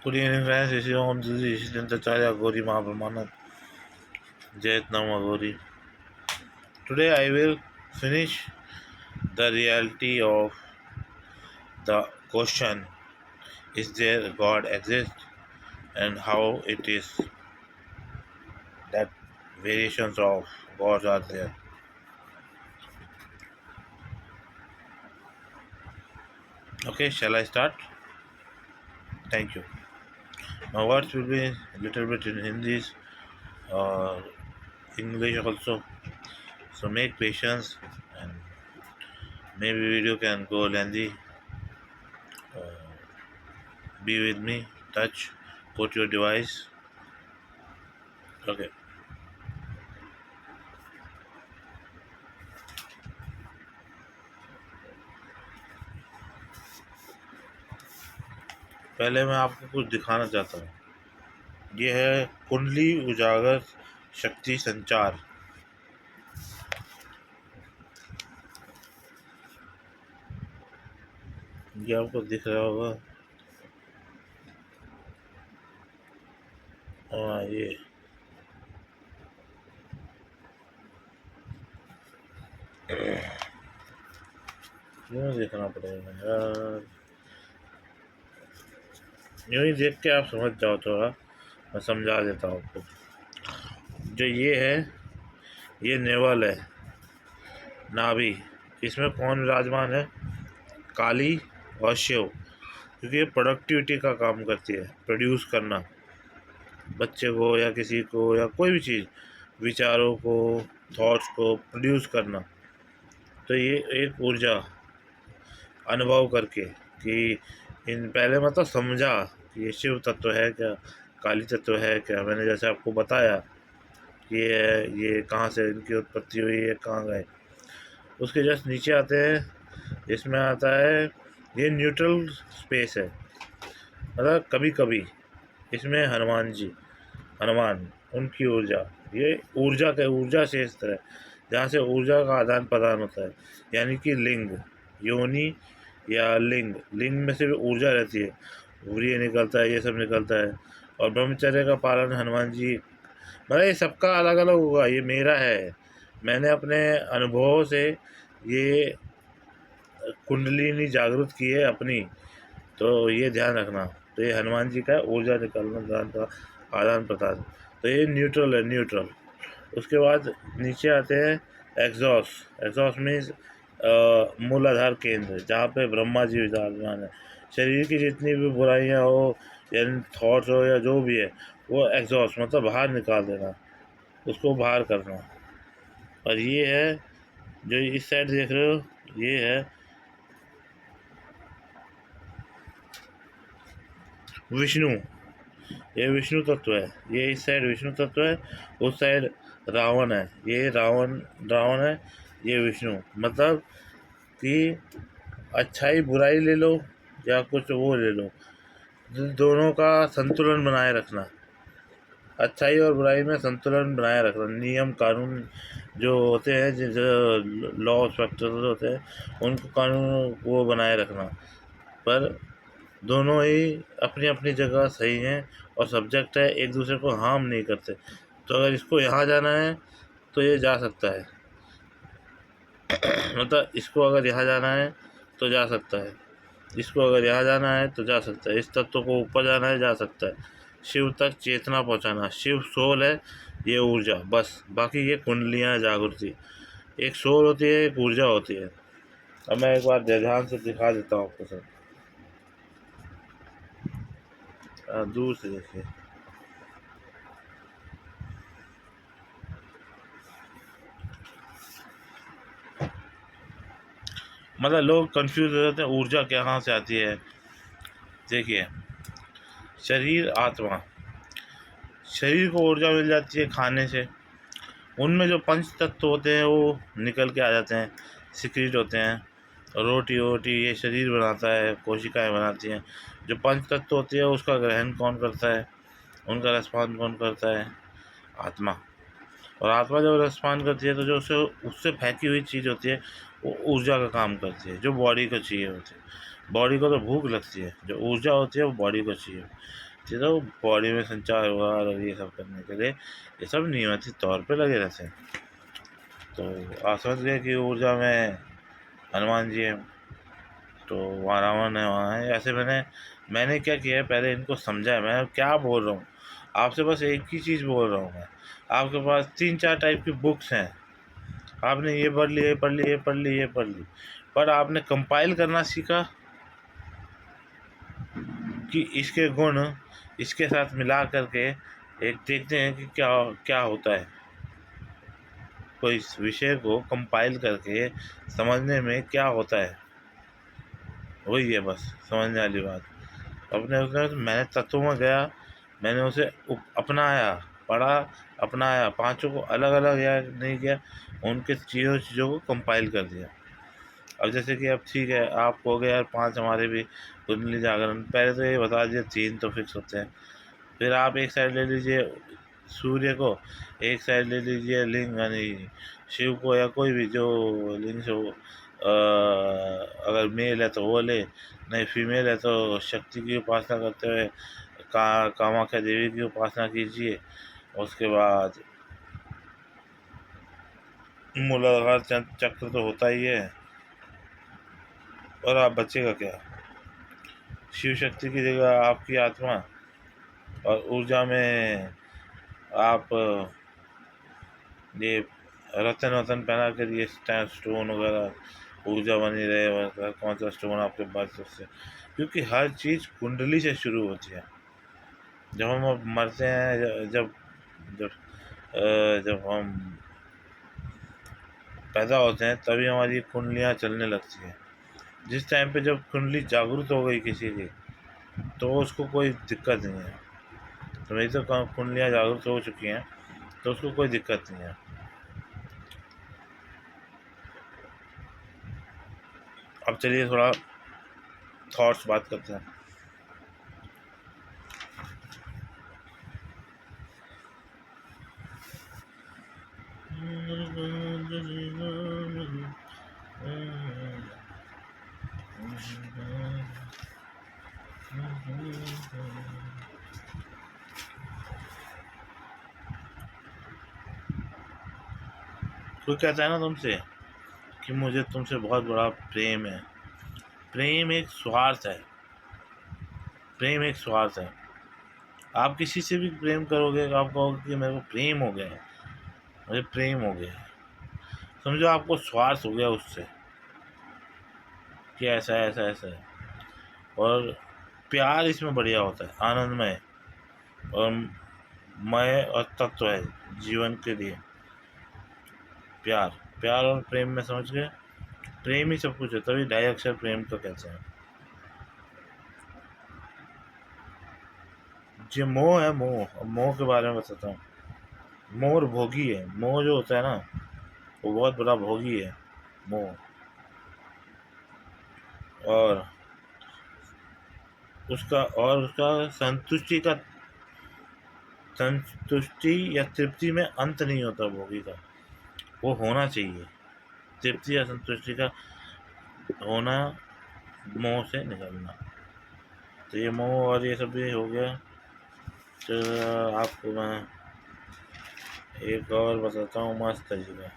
Good evening, friends. This is Om Didi Ishitantacharya Gauri Mahapramanand Jayat Nama Gauri. Today I will finish the reality of the question: Is there God exist, and how it is that variations of gods are there. Okay, shall I start? Thank you. My words will be a little bit in Hindi or English also. So make patience, and maybe video can go lengthy. Be with me. Touch. Put your device. Okay. पहले मैं आपको कुछ दिखाना चाहता हूँ। ये है कुंडली उजागर शक्ति संचार। ये आपको दिख रहा होगा। ये क्यों देखना पड़ेगा यार। यूँ ही देख के आप समझ जाओ थोड़ा। मैं समझा देता हूँ आपको। जो ये है, ये नेवल है, नाभि। इसमें कौन विराजमान है? काली और शिव। क्योंकि ये प्रोडक्टिविटी का काम करती है, प्रोड्यूस करना, बच्चे को या किसी को या कोई भी चीज़, विचारों को, थॉट्स को प्रोड्यूस करना। तो ये एक ऊर्जा अनुभव करके कि इन पहले मतलब समझा कि ये शिव तत्व है क्या, काली तत्व है क्या। मैंने जैसे आपको बताया कि ये कहाँ से इनकी उत्पत्ति हुई है, कहाँ गए। उसके जस्ट नीचे आते हैं, इसमें आता है ये न्यूट्रल स्पेस है। मतलब कभी कभी इसमें हनुमान उनकी ऊर्जा, ये ऊर्जा से इस तरह जहाँ से ऊर्जा का आदान प्रदान होता है। यानी कि लिंग, योनि या लिंग में से भी ऊर्जा रहती है। वीर्य निकलता है, ये सब निकलता है। और ब्रह्मचर्य का पालन हनुमान जी, मतलब ये सबका अलग अलग होगा। ये मेरा है, मैंने अपने अनुभवों से ये कुंडलिनी जागृत की है अपनी। तो ये ध्यान रखना। तो ये हनुमान जी का ऊर्जा निकलना, आदान प्रदान। तो ये न्यूट्रल है, न्यूट्रल। उसके बाद नीचे आते हैं एग्जॉस्ट मीन्स मूलाधार केंद्र, जहाँ पे ब्रह्मा जी विराजमान है। शरीर की जितनी भी बुराइयाँ हो या थॉट्स हो या जो भी है, वो एग्जॉस्ट मतलब बाहर निकाल देना, उसको बाहर करना। और ये है जो इस साइड देख रहे हो, ये है विष्णु। ये विष्णु तत्व है। ये इस साइड विष्णु तत्व है, उस साइड रावण है। ये रावण है, ये विष्णु। मतलब कि अच्छाई बुराई ले लो या कुछ वो ले लो, दोनों का संतुलन बनाए रखना। अच्छाई और बुराई में संतुलन बनाए रखना। नियम कानून जो होते हैं, जो लॉ स्ट्रक्चर होते हैं, उनको कानून वो बनाए रखना। पर दोनों ही अपनी अपनी जगह सही हैं और सब्जेक्ट है, एक दूसरे को हार्म नहीं करते। तो अगर इसको यहाँ जाना है तो ये जा सकता है। मतलब इसको अगर यहाँ जाना है तो जा सकता है, इसको अगर यहाँ जाना है तो जा सकता है। इस तत्व को ऊपर जाना है, जा सकता है। शिव तक चेतना पहुँचाना, शिव सोल है, ये ऊर्जा बस। बाकी ये कुंडलियाँ जागृति, एक सोल होती है, एक ऊर्जा होती है। अब मैं एक बार ध्यान से दिखा देता हूँ आपको सब। दूर से देखिए। मतलब लोग कंफ्यूज हो जाते हैं, ऊर्जा कहाँ से आती है। देखिए, शरीर आत्मा, शरीर को ऊर्जा मिल जाती है खाने से। उनमें जो पंच तत्व होते हैं वो निकल के आ जाते हैं, सिक्रीट होते हैं। रोटी ये शरीर बनाता है, कोशिकाएं बनाती हैं। जो पंच तत्व होती है उसका ग्रहण कौन करता है, उनका रसपान कौन करता है? आत्मा। और आत्मा जब रसपान करती है तो जो उससे फेंकी हुई चीज़ होती है वो ऊर्जा का काम करती है, जो बॉडी को चाहिए होती है। बॉडी को तो भूख लगती है, जो ऊर्जा होती है वो बॉडी को चाहिए। ये तो बॉडी में संचार हुआ और ये सब करने के लिए ये सब नियमित तौर पे लगे रहते हैं। तो आप समझ गए कि ऊर्जा में हनुमान जी हैं, तो वहाँ रावण है, वहाँ है। ऐसे मैंने क्या किया है, पहले इनको समझा है मैं क्या बोल रहा हूँ। आपसे बस एक ही चीज़ बोल रहा हूँ मैं। आपके पास 3-4 टाइप की बुक्स हैं, आपने ये पढ़ ली, ये पढ़ ली, ये पढ़ ली, ये पढ़ ली, पर आपने कंपाइल करना सीखा कि इसके गुण इसके साथ मिला करके एक देखते हैं कि क्या क्या होता है। कोई इस विषय को कंपाइल करके समझने में क्या होता है, वही है बस समझने वाली बात। अपने उसने मैंने तत्वों में गया, मैंने उसे अपनाया, पढ़ा, अपनाया, पांचों को अलग अलग या नहीं किया, उनके चीज़ों चीज़ों को कंपाइल कर दिया। अब जैसे कि अब ठीक है, आप हो गए यार 5 हमारे भी कुंडली जागरण, पहले तो ये बता दिए 3 तो फिक्स होते हैं। फिर आप एक साइड ले लीजिए सूर्य को, एक साइड ले लीजिए लिंग यानी शिव को, या कोई भी जो लिंग से हो। अगर मेल है तो वो ले, नहीं फीमेल है तो शक्ति की उपासना करते हुए कामाख्या देवी की उपासना कीजिए। उसके बाद मूलाधार चक्र तो होता ही है, और आप बचेगा क्या। शिव शक्ति की जगह आपकी आत्मा, और ऊर्जा में आप ये रतन वतन पहना कर ये स्टोन वगैरह ऊर्जा बनी रहे, वगैरह कौन सा स्टोन आपके पास उससे, क्योंकि हर चीज़ कुंडली से शुरू होती है। जब हम अब मरते हैं, जब जब जब हम पैदा होते हैं तभी हमारी कुंडलियाँ चलने लगती हैं। जिस टाइम पे जब कुंडली जागरूक हो गई किसी की, तो उसको कोई दिक्कत नहीं है। तो मेरी तो कुंडलियाँ जागरूक हो चुकी हैं, तो उसको कोई दिक्कत नहीं है। अब चलिए थोड़ा थॉट्स बात करते हैं। कोई कहता है ना तुमसे कि मुझे तुमसे बहुत बड़ा प्रेम है, प्रेम एक स्वार्थ है, प्रेम एक स्वार्थ है। आप किसी से भी प्रेम करोगे, आप कहोगे कि मेरे को प्रेम हो गया है, मुझे प्रेम हो गया है, समझो आपको स्वार्थ हो गया उससे कि ऐसा है, ऐसा ऐसा है। और प्यार इसमें बढ़िया होता है, आनंदमय और मय और तत्व है जीवन के लिए। प्यार, प्यार और प्रेम में समझ गए, प्रेम ही सब कुछ है, तभी 2.5 अक्षर प्रेम तो कहते हैं। जो मोह है, मोह, अब मोह के बारे में बताता हूँ। मोह भोगी है, मोह जो होता है ना वो बहुत बड़ा भोगी है मोह। और उसका संतुष्टि या तृप्ति में अंत नहीं होता भोगी का, वो होना चाहिए। तृप्ति या संतुष्टि का होना, मोह से निकलना। तो ये मोह और ये सब भी हो गया। तो आपको मैं एक और बताता हूँ मस्त तरीका।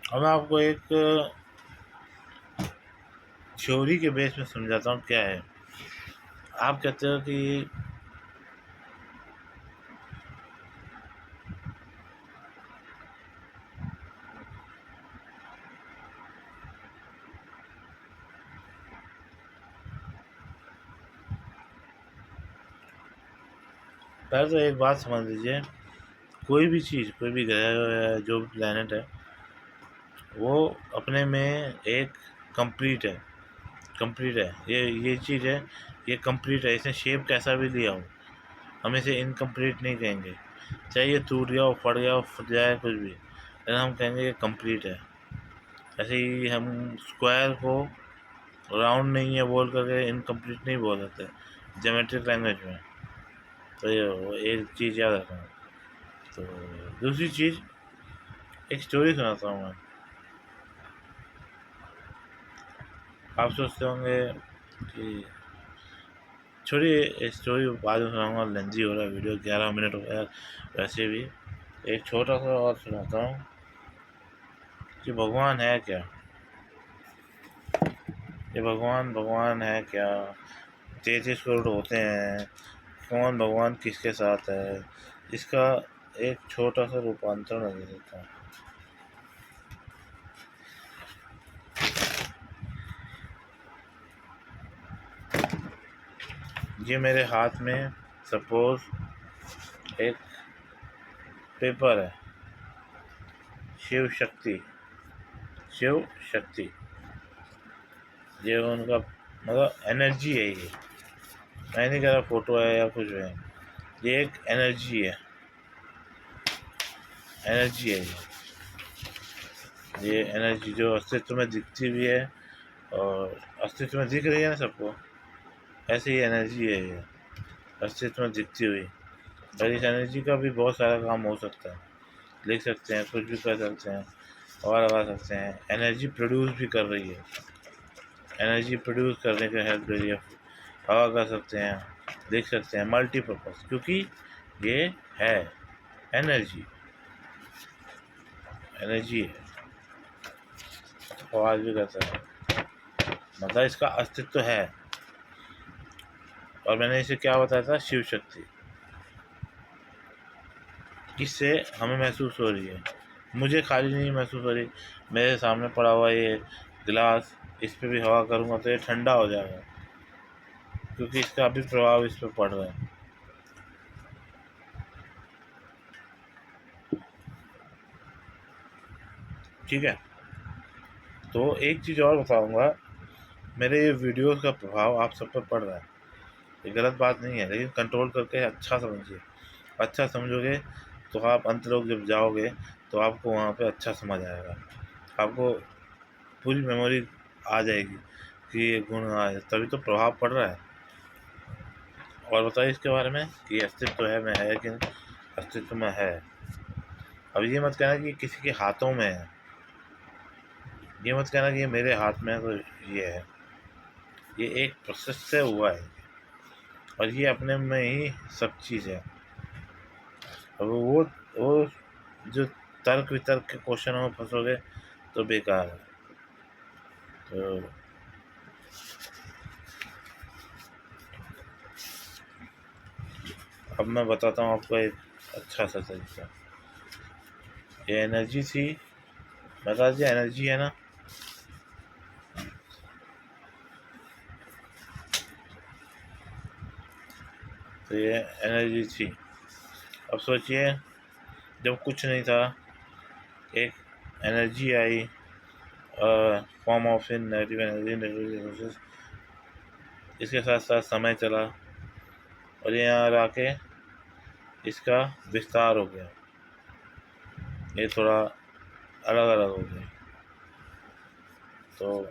अब मैं आपको एक थ्योरी के बेस में समझाता हूँ क्या है। आप कहते हो कि पहले तो एक बात समझ लीजिए, कोई भी चीज़, कोई भी ग्रह है, जो भी प्लेनेट है, वो अपने में एक कंप्लीट है, कंप्लीट है। ये चीज़ है, ये कंप्लीट है, इसने शेप कैसा भी लिया हो, हम इसे इनकम्प्लीट नहीं कहेंगे। चाहे ये टूट गया हो, फट गया हो, फट जाए कुछ भी, लेकिन हम कहेंगे ये कंप्लीट है। ऐसे ही हम स्क्वायर को राउंड नहीं है बोल करके इनकम्प्लीट नहीं बोल सकते ज्योमेट्रिक लैंग्वेज में। तो ये एक चीज़ याद रखना। तो दूसरी चीज़, एक स्टोरी सुनाता हूँ मैं। आप सोचते होंगे कि छोड़िए स्टोरी बाद में सुनाऊंगा, लेंथी हो रहा है वीडियो, 11 मिनट हो गया। वैसे भी एक छोटा सा और सुनाता हूँ कि भगवान है क्या। ये भगवान है क्या, 33 करोड़ होते हैं, कौन भगवान किसके साथ है, इसका एक छोटा सा रूपांतरण दे देता हूँ। ये मेरे हाथ में सपोज एक पेपर है, शिव शक्ति, शिव शक्ति, ये उनका मतलब एनर्जी है। ये मैं नहीं कह रहा फोटो है या कुछ है, ये एक एनर्जी है, एनर्जी है ये एनर्जी जो अस्तित्व में दिखती भी है और अस्तित्व में दिख रही है ना सबको, ऐसे ही एनर्जी है ये अस्तित्व में दिखती हुई। और इस एनर्जी का भी बहुत सारा काम हो सकता है, लिख सकते हैं, कुछ भी कर सकते हैं, हवा लगा सकते हैं, एनर्जी प्रोड्यूस भी कर रही है, एनर्जी प्रोड्यूस करने का हेल्प दे रही है, हवा कर सकते हैं, लिख सकते हैं, मल्टीपर्पज़, क्योंकि ये है एनर्जी, एनर्जी है, आवाज़ भी करता है, मतलब इसका अस्तित्व है। और मैंने इसे क्या बताया था, शिव शक्ति, इससे हमें महसूस हो रही है, मुझे खाली नहीं महसूस हो रही, मेरे सामने पड़ा हुआ ये गिलास, इस पर भी हवा करूँगा तो ये ठंडा हो जाएगा, क्योंकि इसका भी प्रभाव इस पर पड़ रहा है। ठीक है, तो एक चीज़ और बताऊँगा, मेरे ये वीडियोस का प्रभाव आप सब पर पड़ रहा है, ये गलत बात नहीं है, लेकिन कंट्रोल करके अच्छा समझिए, अच्छा समझोगे तो आप अंतलोक जब जाओगे तो आपको वहाँ पे अच्छा समझ आएगा, आपको पूरी मेमोरी आ जाएगी कि ये गुण आए, तभी तो प्रभाव पड़ रहा है। और बताइए इसके बारे में कि अस्तित्व है में है कि अस्तित्व में है। अब ये मत कहना कि किसी के हाथों में है, ये मत कहना कि ये मेरे हाथ में है तो ये है, ये एक प्रोसेस से हुआ है और ये अपने में ही सब चीज़ है। अब वो जो तर्क वितर्क के क्वेश्चनों में फंसोगे तो बेकार है। तो अब मैं बताता हूँ आपको एक अच्छा सा तरीका। ये एनर्जी थी, बता दिया एनर्जी है ना, तो ये एनर्जी थी। अब सोचिए जब कुछ नहीं था, एक energy I, form of in negative energy, negative resources, इसके साथ साथ समय चला और ये यहाँ आके इसका विस्तार हो गया, ये थोड़ा अलग अलग हो गया, तो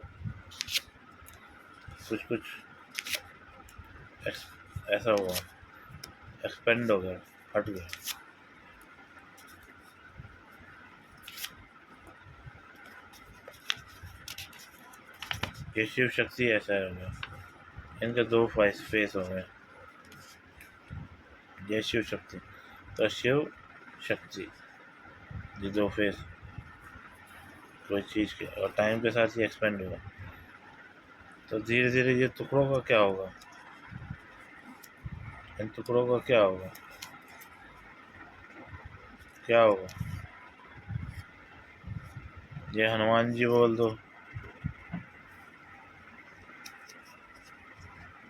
कुछ कुछ ऐसा हुआ, एक्सपेंड हो गया, हट गया। ये शिव शक्ति ऐसा हो गया, इनके दो फेस हो गए, ये शिव शक्ति, तो शिव शक्ति ये दो फेस कोई चीज़ के, और टाइम के साथ ही एक्सपेंड हुआ, तो धीरे धीरे ये टुकड़ों का क्या होगा, इन टुकड़ों का क्या होगा, क्या होगा, ये हनुमान जी बोल दो,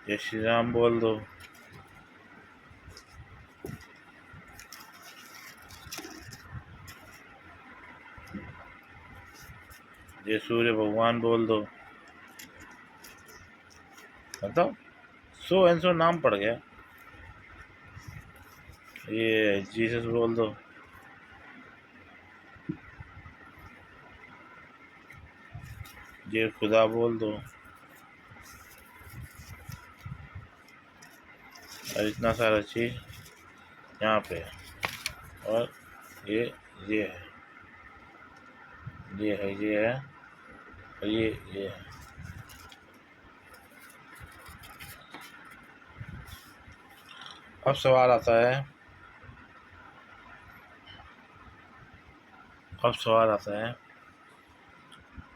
ये श्री राम बोल दो, ये सूर्य भगवान बोल दो, मतलब सो एंड सो नाम पड़ गया, ये जीसस बोल दो, ये खुदा बोल दो। और इतना सारा चीज़ यहाँ पे है। और ये है, ये है, ये है, और ये है। अब सवाल आता है, अब सवाल आता है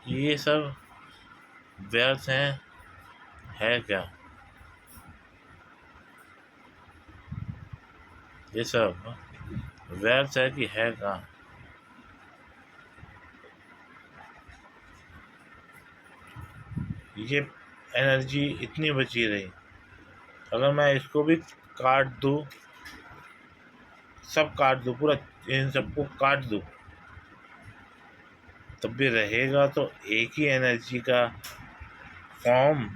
ये सब व्यर्थ है क्या? ये सब व्यर्थ है कि है क्या? ये एनर्जी इतनी बची रही, अगर मैं इसको भी काट दूँ, सब काट दूँ, पूरा इन सबको काट दूँ, तब भी रहेगा तो एक ही एनर्जी का फॉर्म।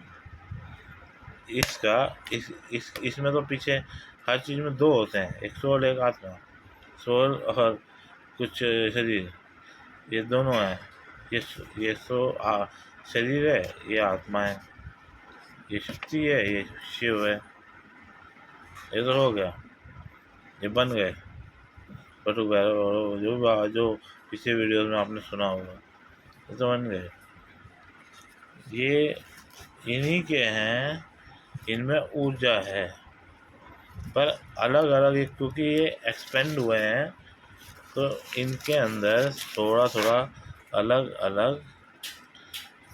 इसका इसमें तो पीछे हर चीज़ में दो होते हैं, एक सोल एक आत्मा। सोल और कुछ शरीर, ये दोनों हैं। ये शरीर है, ये आत्मा है, ये शक्ति है, ये शिव है। ये तो हो गया, ये बन गए बटू भैरव, जो पिछले वीडियोस में आपने सुना होगा, ये तो बन गए। ये इन्हीं के हैं, इनमें ऊर्जा है, पर अलग अलग, क्योंकि ये एक्सपेंड हुए हैं तो इनके अंदर थोड़ा थोड़ा अलग अलग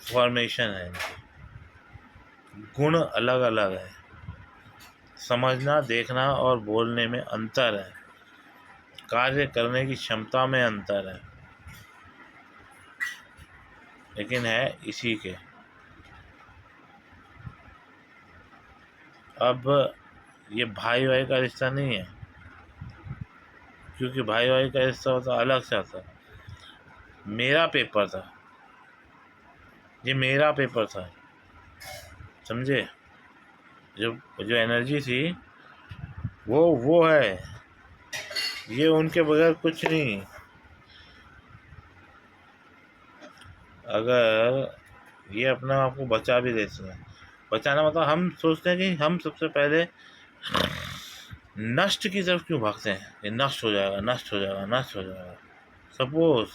फॉर्मेशन है, गुण अलग अलग है, समझना, देखना और बोलने में अंतर है, कार्य करने की क्षमता में अंतर है, लेकिन है इसी के। अब ये भाई भाई का रिश्ता नहीं है, क्योंकि भाई भाई का रिश्ता होता अलग से आता। मेरा पेपर था, ये मेरा पेपर था, समझे? जो जो एनर्जी थी वो है, ये उनके बगैर कुछ नहीं। अगर ये अपना आप को बचा भी देते हैं, बचाना मतलब हम सोचते हैं कि हम सबसे पहले नष्ट की तरफ क्यों भागते हैं, ये नष्ट हो जाएगा, नष्ट हो जाएगा, नष्ट हो जाएगा। सपोज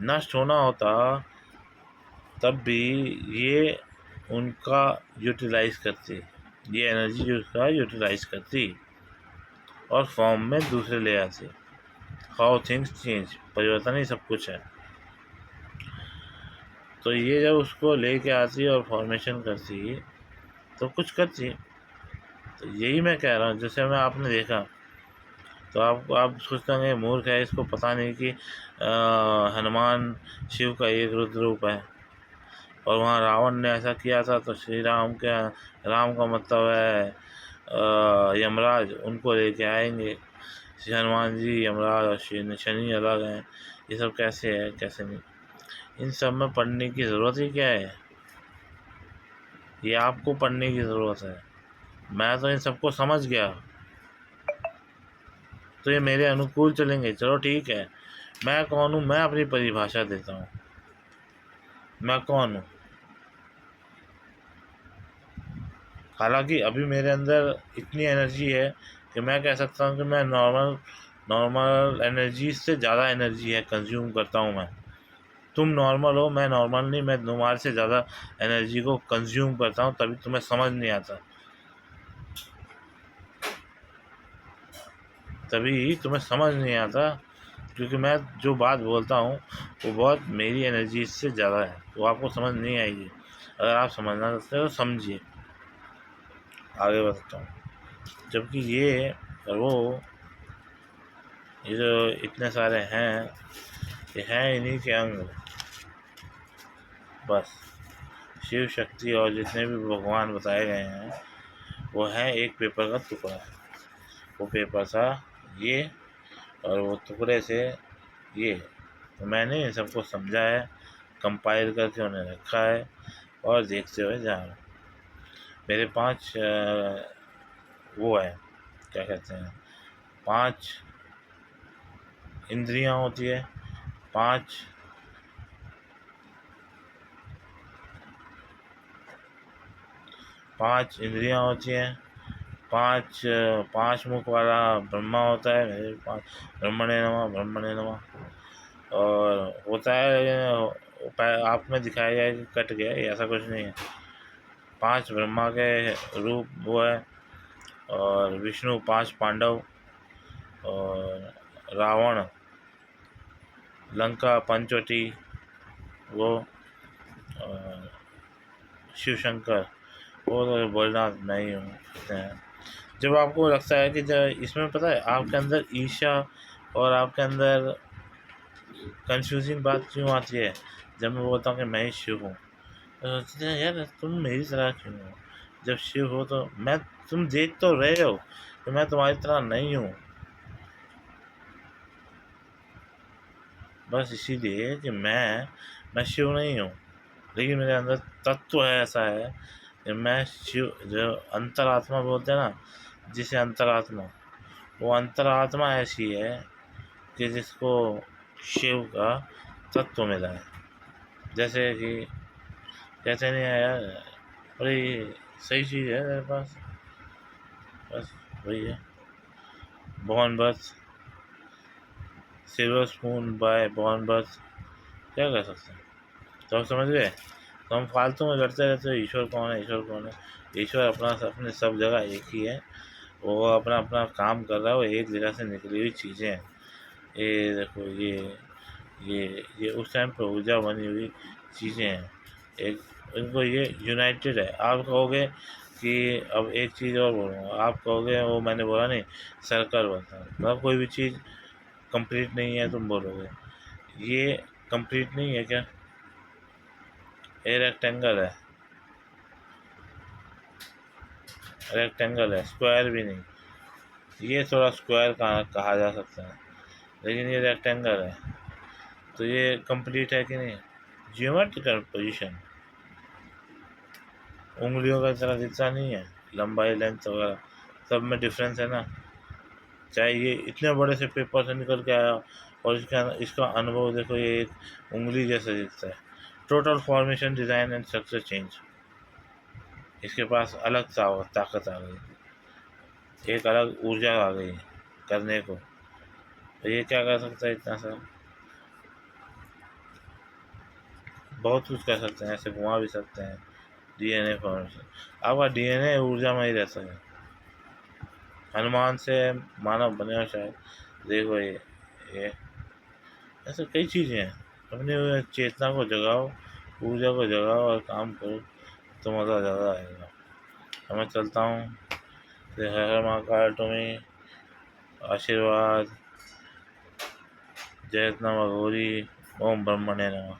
नष्ट होना होता तब भी ये उनका यूटिलाइज करती, ये एनर्जी उसका यूटिलाइज करती और फॉर्म में दूसरे ले आती। हाउ थिंग्स चेंज, परिवर्तन ही सब कुछ है। तो ये जब उसको लेके आती और फॉर्मेशन करती तो कुछ करती। तो यही मैं कह रहा हूँ, जैसे मैं आपने देखा तो आप सोचते होंगे मूर्ख है, इसको पता नहीं कि हनुमान शिव का एक रुद्र रूप है, और वहाँ रावण ने ऐसा किया था तो श्री राम का मतलब है यमराज, उनको लेके आएंगे। श्री हनुमान जी यमराज और शनि अलग हैं, ये सब कैसे है, कैसे नहीं? इन सब में पढ़ने की ज़रूरत ही क्या है? ये आपको पढ़ने की ज़रूरत है। मैं तो इन सबको समझ गया, तो ये मेरे अनुकूल चलेंगे, चलो ठीक है। मैं कौन हूँ? मैं अपनी परिभाषा देता हूँ, मैं कौन हूँ। हालांकि अभी मेरे अंदर इतनी एनर्जी है कि मैं कह सकता हूँ कि मैं नॉर्मल एनर्जी से ज़्यादा एनर्जी है कंज्यूम करता हूँ मैं। तुम नॉर्मल हो, मैं नॉर्मल नहीं, मैं तुम्हारे से ज़्यादा एनर्जी को कंज्यूम करता हूँ, तभी तुम्हें समझ नहीं आता, तभी तुम्हें समझ नहीं आता, क्योंकि मैं जो बात बोलता हूँ वो बहुत मेरी एनर्जी से ज़्यादा है, वो आपको समझ नहीं आएगी। अगर आप समझना चाहते हो तो समझिए, आगे बढ़ता हूँ। जबकि ये और ये जो इतने सारे हैं, ये हैं इन्हीं के अंग, बस। शिव शक्ति और जितने भी भगवान बताए गए हैं वो हैं एक पेपर का टुकड़ा। वो पेपर था ये, और वो टुकड़े से ये। तो मैंने इन सबको समझा है, कंपाइल करके उन्हें रखा है और देखते हुए जा रहा हूँ। मेरे 5 वो है, क्या कहते हैं, 5 इंद्रियां होती है, 5 5 इंद्रियां होती हैं, 5 मुख वाला ब्रह्मा होता है, मेरे पास ब्रह्मणे नमः। और होता है आप में दिखाया गया है कि कट गया, ये ऐसा कुछ नहीं है। 5 ब्रह्मा के रूप वो है, और विष्णु 5 पांडव, और रावण, लंका पंचवटी वो, और शिव शंकर वो तो भोलेनाथ मैं ही हूँ। जब आपको लगता है कि जब इसमें पता है आपके अंदर ईर्ष्या और आपके अंदर कंफ्यूजिंग बात क्यों आती है, जब मैं बोलता हूँ कि मैं ही शिव हूँ, तो सोचते हैं यार तुम मेरी तरह क्यों हो, जब शिव हो तो मैं, तुम देख तो रहे हो कि मैं तुम्हारी तरह नहीं हूँ। बस इसीलिए कि मैं शिव नहीं हूँ, लेकिन मेरे अंदर तत्व है ऐसा है कि मैं शिव, जो अंतरात्मा बोलते हैं ना, जिसे अंतरात्मा, वो अंतरात्मा ऐसी है कि जिसको शिव का तत्व मिला है। जैसे कि कहते नहीं है यार, बड़ी सही चीज़ है मेरे पास, बस वही है। Born birth, silver spoon by born birth, क्या कर सकते हैं। तो आप समझ गए, तो हम फालतू में करते रहते हैं ईश्वर कौन है, ईश्वर कौन है। ईश्वर अपने सब जगह एक ही है, वो अपना अपना काम कर रहा है, वो एक जगह से निकली हुई चीज़ें हैं। ये देखो, ये उस टाइम पर ऊर्जा बनी हुई चीज़ें हैं, एक, इनको ये यूनाइटेड है। आप कहोगे कि अब एक चीज़ और बोलूँगा, आप कहोगे वो मैंने बोला नहीं, सर्कल बोलता है, मतलब कोई भी चीज़ कंप्लीट नहीं है तुम बोलोगे, ये कंप्लीट नहीं है क्या, ये रेक्टेंगल है, स्क्वायर भी नहीं, ये थोड़ा स्क्वायर कहा जा सकता है, लेकिन ये रेक्टेंगल है, तो ये कंप्लीट है कि नहीं। जियोमेट्रिकल पोजीशन उंगलियों का तरह दिखता नहीं है, लंबाई लेंथ वगैरह सब में डिफरेंस है ना। चाहे ये इतने बड़े से पेपर से निकल के आया, और इसका अनुभव देखो, ये एक उंगली जैसा दिखता है। Total formation design and structure change, इसके पास अलग ताकत आ गई, एक अलग ऊर्जा आ गई करने को। तो ये क्या कर सकता है इतना सा, बहुत कुछ कर सकते हैं, ऐसे घुमा भी सकते हैं। डीएनए फॉर्मेशन, आपका डीएनए ऊर्जा में ही रहता है। हनुमान से मानव बने हो शायद, देखो ये ऐसे कई चीज़ें हैं। अपनी चेतना को जगाओ, ऊर्जा को जगाओ और काम करो, तो मज़ा ज़्यादा आएगा। अब मैं चलता हूँ, हर हर महाकाल तुम्हें आशीर्वाद, जय नमः गौरी, ओम ब्रह्मणे नमः।